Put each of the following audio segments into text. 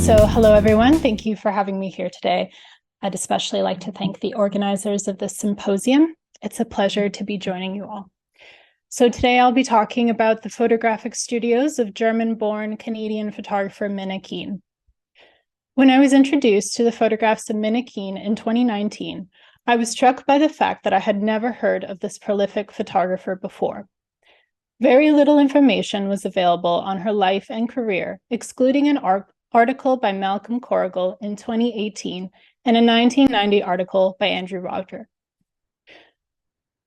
Hello everyone. Thank you for having me here today. I'd especially like to thank the organizers of this symposium. It's a pleasure to be joining you all. So today I'll be talking about the photographic studios of German-born Canadian photographer Minna Keene. When I was introduced to the photographs of Minna Keene in 2019, I was struck by the fact that I had never heard of this prolific photographer before. Very little information was available on her life and career, excluding an article by Malcolm Corrigal in 2018 and a 1990 article by Andrew Roger.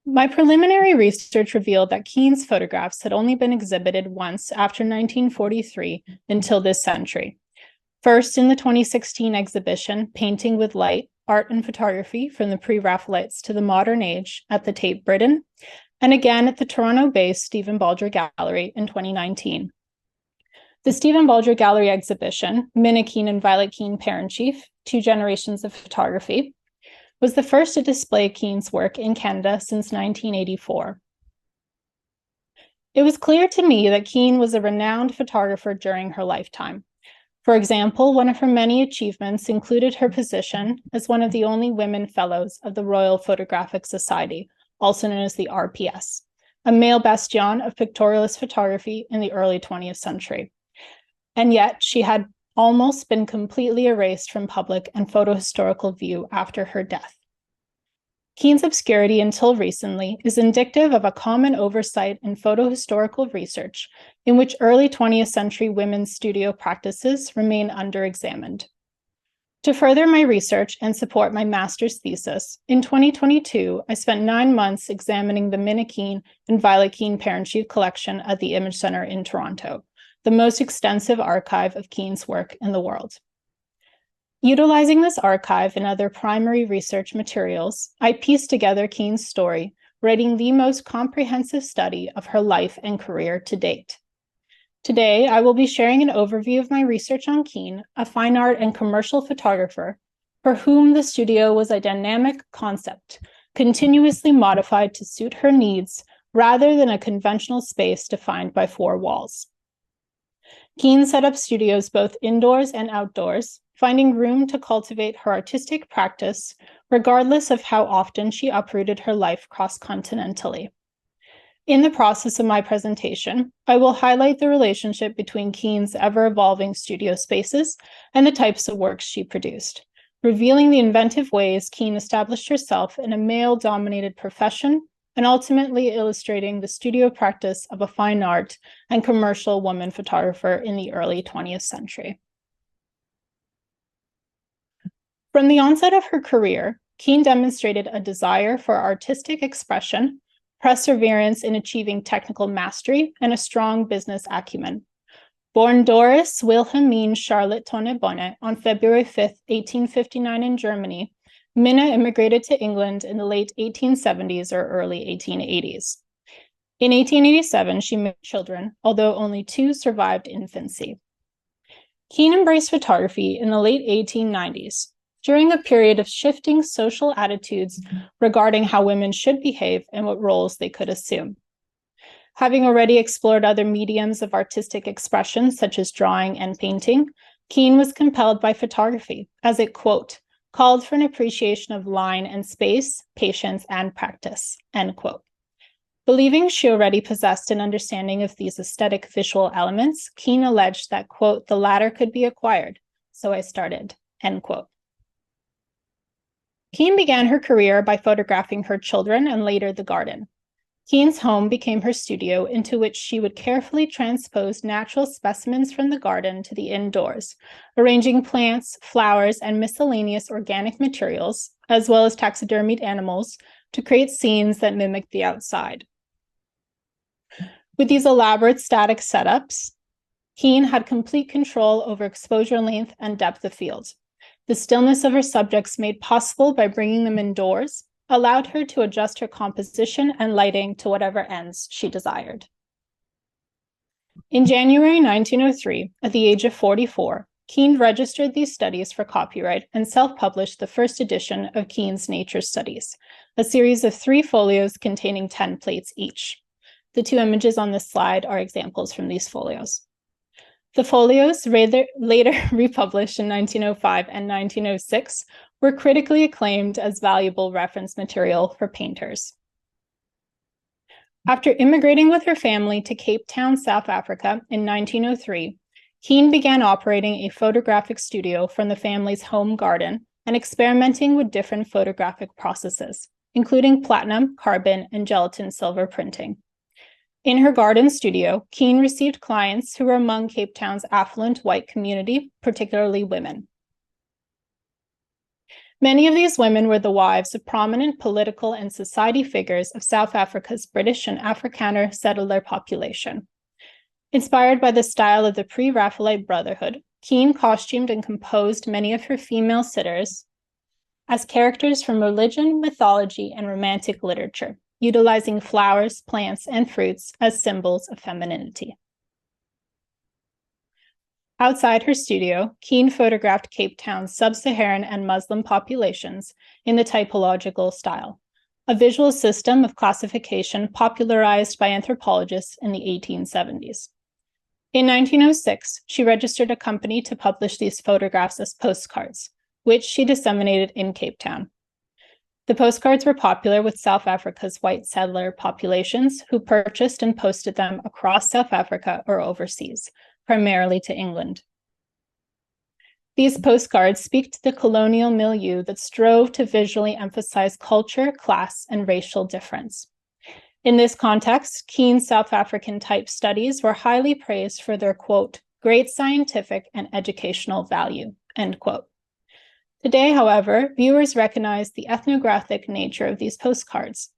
My preliminary research revealed that Keene's photographs had only been exhibited once after 1943 until this century. First in the 2016 exhibition, Painting with Light, Art and Photography from the Pre-Raphaelites to the Modern Age at the Tate Britain, and again at the Toronto-based Stephen Baldry Gallery in 2019. The Stephen Baldry Gallery exhibition, Minna Keene and Violet Keene, Parent-Chief, Two Generations of Photography, was the first to display Keene's work in Canada since 1984. It was clear to me that Keene was a renowned photographer during her lifetime. For example, one of her many achievements included her position as one of the only women fellows of the Royal Photographic Society, also known as the RPS, a male bastion of pictorialist photography in the early 20th century. And yet she had almost been completely erased from public and photohistorical view after her death. Keene's obscurity until recently is indicative of a common oversight in photohistorical research in which early 20th century women's studio practices remain under-examined. To further my research and support my master's thesis, in 2022, I spent 9 months examining the Minna Keene and Violet Keene Parent-Chief collection at the Image Center in Toronto, the most extensive archive of Keene's work in the world. Utilizing this archive and other primary research materials, I pieced together Keene's story, writing the most comprehensive study of her life and career to date. Today, I will be sharing an overview of my research on Keene, a fine art and commercial photographer, for whom the studio was a dynamic concept, continuously modified to suit her needs, rather than a conventional space defined by four walls. Keene set up studios both indoors and outdoors, finding room to cultivate her artistic practice, regardless of how often she uprooted her life cross-continentally. In the process of my presentation, I will highlight the relationship between Keene's ever-evolving studio spaces and the types of works she produced, revealing the inventive ways Keene established herself in a male-dominated profession and ultimately illustrating the studio practice of a fine art and commercial woman photographer in the early 20th century. From the onset of her career, Keene demonstrated a desire for artistic expression, perseverance in achieving technical mastery, and a strong business acumen. Born Doris Wilhelmine Charlotte Tonne-Bonnet on February 5, 1859 in Germany, Minna immigrated to England in the late 1870s or early 1880s. In 1887, she married children, although only 2 survived infancy. Keene embraced photography in the late 1890s, during a period of shifting social attitudes regarding how women should behave and what roles they could assume. Having already explored other mediums of artistic expression, such as drawing and painting, Keene was compelled by photography, as it, quote, called for an appreciation of line and space, patience, and practice, end quote. Believing she already possessed an understanding of these aesthetic visual elements, Keene alleged that, quote, the latter could be acquired, so I started, end quote. Keene began her career by photographing her children and later the garden. Keene's home became her studio, into which she would carefully transpose natural specimens from the garden to the indoors, arranging plants, flowers, and miscellaneous organic materials, as well as taxidermied animals, to create scenes that mimicked the outside. With these elaborate static setups, Keene had complete control over exposure length and depth of field. The stillness of her subjects, made possible by bringing them indoors, allowed her to adjust her composition and lighting to whatever ends she desired. In January 1903, at the age of 44, Keene registered these studies for copyright and self-published the first edition of Keene's Nature Studies, a series of 3 folios containing 10 plates each. The 2 images on this slide are examples from these folios. The folios, later republished in 1905 and 1906, were critically acclaimed as valuable reference material for painters. After immigrating with her family to Cape Town, South Africa in 1903, Keene began operating a photographic studio from the family's home garden and experimenting with different photographic processes, including platinum, carbon, and gelatin silver printing. In her garden studio, Keene received clients who were among Cape Town's affluent white community, particularly women. Many of these women were the wives of prominent political and society figures of South Africa's British and Afrikaner settler population. Inspired by the style of the pre-Raphaelite Brotherhood, Keene costumed and composed many of her female sitters as characters from religion, mythology, and romantic literature, utilizing flowers, plants, and fruits as symbols of femininity. Outside her studio, Keene photographed Cape Town's sub-Saharan and Muslim populations in the typological style, a visual system of classification popularized by anthropologists in the 1870s. In 1906, she registered a company to publish these photographs as postcards, which she disseminated in Cape Town. The postcards were popular with South Africa's white settler populations who purchased and posted them across South Africa or overseas, primarily to England. These postcards speak to the colonial milieu that strove to visually emphasize culture, class, and racial difference. In this context, Keene's South African type studies were highly praised for their, quote, great scientific and educational value, end quote. Today, however, viewers recognize the ethnographic nature of these postcards,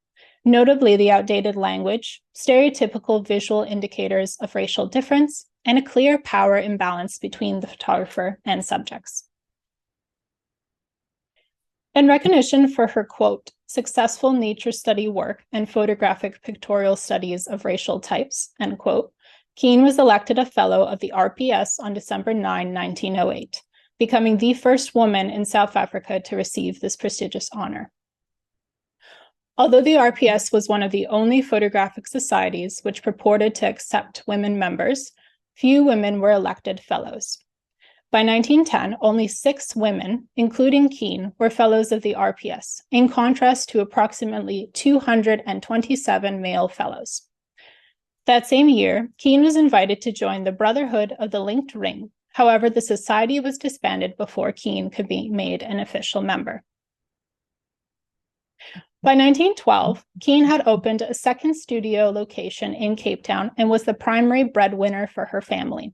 notably the outdated language, stereotypical visual indicators of racial difference, and a clear power imbalance between the photographer and subjects. In recognition for her, quote, successful nature study work and photographic pictorial studies of racial types, end quote, Keene was elected a fellow of the RPS on December 9, 1908, becoming the first woman in South Africa to receive this prestigious honor. Although the RPS was one of the only photographic societies which purported to accept women members, few women were elected fellows. By 1910, only 6 women, including Keene, were fellows of the RPS, in contrast to approximately 227 male fellows. That same year, Keene was invited to join the Brotherhood of the Linked Ring. However, the society was disbanded before Keene could be made an official member. By 1912, Keene had opened a second studio location in Cape Town and was the primary breadwinner for her family.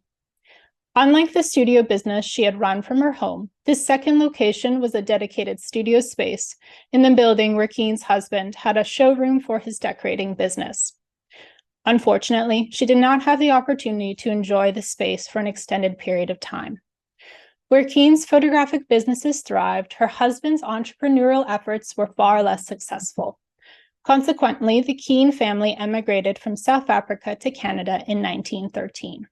Unlike the studio business she had run from her home, this second location was a dedicated studio space in the building where Keene's husband had a showroom for his decorating business. Unfortunately, she did not have the opportunity to enjoy the space for an extended period of time. Where Keene's photographic businesses thrived, her husband's entrepreneurial efforts were far less successful. Consequently, the Keene family emigrated from South Africa to Canada in 1913.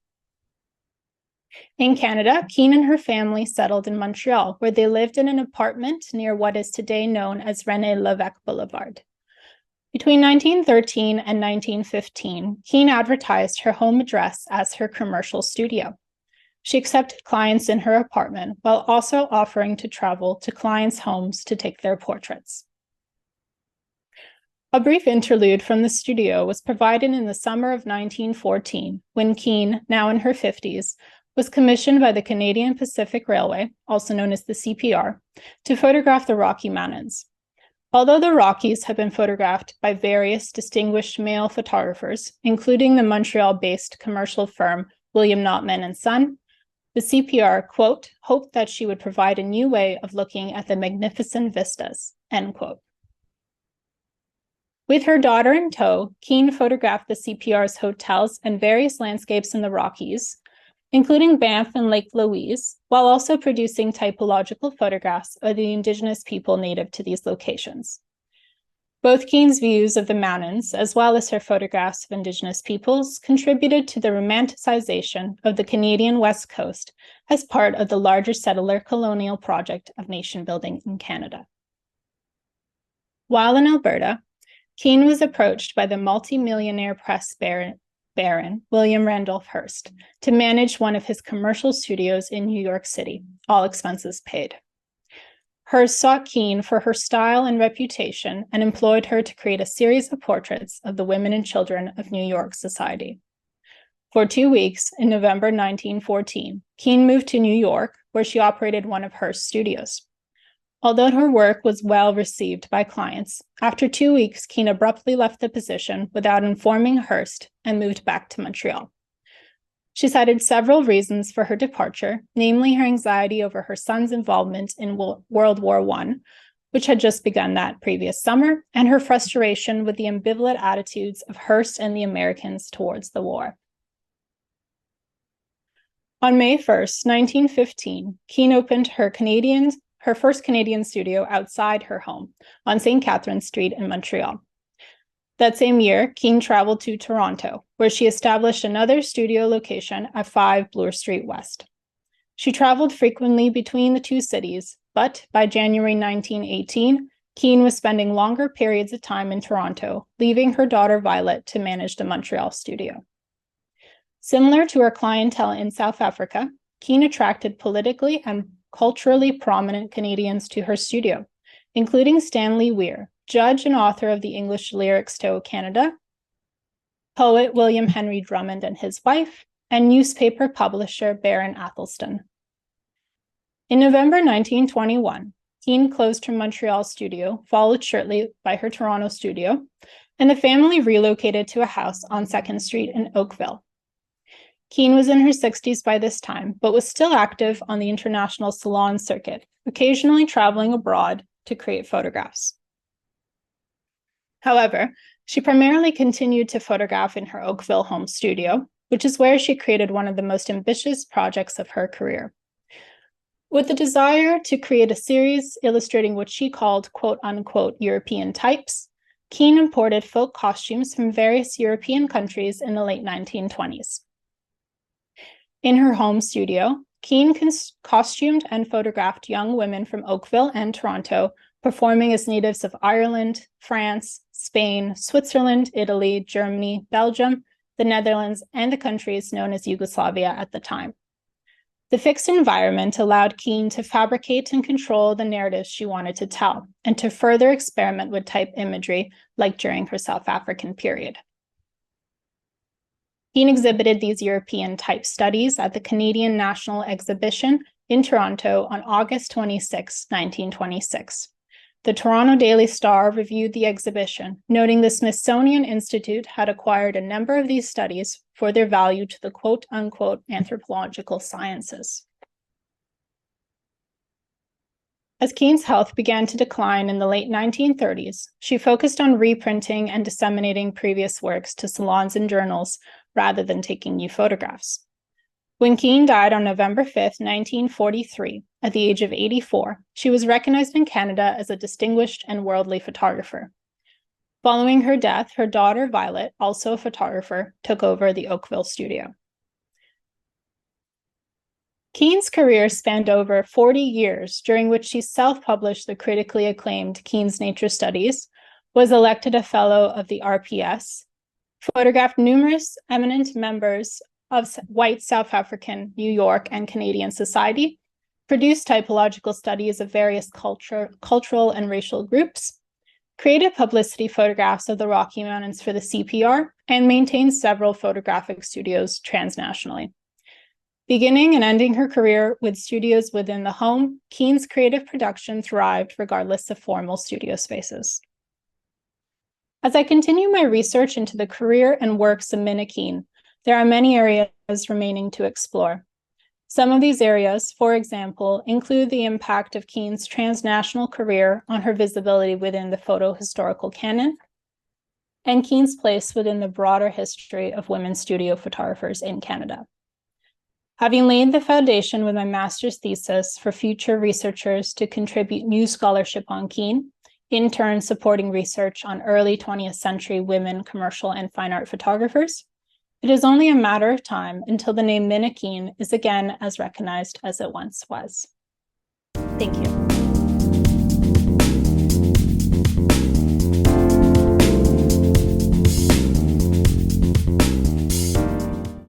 In Canada, Keene and her family settled in Montreal, where they lived in an apartment near what is today known as René Lévesque Boulevard. Between 1913 and 1915, Keene advertised her home address as her commercial studio. She accepted clients in her apartment while also offering to travel to clients' homes to take their portraits. A brief interlude from the studio was provided in the summer of 1914 when Keene, now in her 50s, was commissioned by the Canadian Pacific Railway, also known as the CPR, to photograph the Rocky Mountains. Although the Rockies have been photographed by various distinguished male photographers, including the Montreal-based commercial firm William Notman and Son, the CPR, quote, hoped that she would provide a new way of looking at the magnificent vistas, end quote. With her daughter in tow, Keene photographed the CPR's hotels and various landscapes in the Rockies, including Banff and Lake Louise, while also producing typological photographs of the Indigenous people native to these locations. Both Keene's views of the mountains, as well as her photographs of Indigenous peoples, contributed to the romanticization of the Canadian West Coast as part of the larger settler colonial project of nation building in Canada. While in Alberta, Keene was approached by the multi-millionaire press baron baron, William Randolph Hearst, to manage one of his commercial studios in New York City, all expenses paid. Hearst sought Keene for her style and reputation and employed her to create a series of portraits of the women and children of New York society. For 2 weeks, in November 1914, Keene moved to New York, where she operated one of Hearst's studios. Although her work was well received by clients, after 2 weeks, Keene abruptly left the position without informing Hearst and moved back to Montreal. She cited several reasons for her departure, namely her anxiety over her son's involvement in World War I, which had just begun that previous summer, and her frustration with the ambivalent attitudes of Hearst and the Americans towards the war. On May 1st, 1915, Keene opened her first Canadian studio outside her home on St. Catherine Street in Montreal. That same year, Keene traveled to Toronto, where she established another studio location at 5 Bloor Street West. She traveled frequently between the two cities, but by January 1918, Keene was spending longer periods of time in Toronto, leaving her daughter Violet to manage the Montreal studio. Similar to her clientele in South Africa, Keene attracted politically and culturally prominent Canadians to her studio, including Stanley Weir, judge and author of the English lyrics to Canada, poet William Henry Drummond and his wife, and newspaper publisher Baron Athelstan. In November 1921, Keene closed her Montreal studio, followed shortly by her Toronto studio, and the family relocated to a house on 2nd Street in Oakville. Keene was in her 60s by this time, but was still active on the international salon circuit, occasionally traveling abroad to create photographs. However, she primarily continued to photograph in her Oakville home studio, which is where she created one of the most ambitious projects of her career. With the desire to create a series illustrating what she called quote-unquote European types, Keene imported folk costumes from various European countries in the late 1920s. In her home studio, Keene costumed and photographed young women from Oakville and Toronto performing as natives of Ireland, France, Spain, Switzerland, Italy, Germany, Belgium, the Netherlands, and the countries known as Yugoslavia at the time. The fixed environment allowed Keene to fabricate and control the narratives she wanted to tell, and to further experiment with type imagery like during her South African period. Keene exhibited these European type studies at the Canadian National Exhibition in Toronto on August 26, 1926. The Toronto Daily Star reviewed the exhibition, noting the Smithsonian Institute had acquired a number of these studies for their value to the quote-unquote anthropological sciences. As Keene's health began to decline in the late 1930s, she focused on reprinting and disseminating previous works to salons and journals rather than taking new photographs. When Keene died on November 5, 1943, at the age of 84, she was recognized in Canada as a distinguished and worldly photographer. Following her death, her daughter Violet, also a photographer, took over the Oakville studio. Keene's career spanned over 40 years, during which she self-published the critically acclaimed Keene's Nature Studies, was elected a Fellow of the RPS, photographed numerous eminent members of white South African, New York, and Canadian society, produced typological studies of various cultural and racial groups, created publicity photographs of the Rocky Mountains for the CPR, and maintained several photographic studios transnationally. Beginning and ending her career with studios within the home, Keene's creative production thrived regardless of formal studio spaces. As I continue my research into the career and works of Minna Keene, there are many areas remaining to explore. Some of these areas, for example, include the impact of Keene's transnational career on her visibility within the photo historical canon, and Keene's place within the broader history of women studio photographers in Canada. Having laid the foundation with my master's thesis for future researchers to contribute new scholarship on Keene, in turn supporting research on early 20th century women commercial and fine art photographers, it is only a matter of time until the name Minna Keene is again as recognized as it once was. Thank you.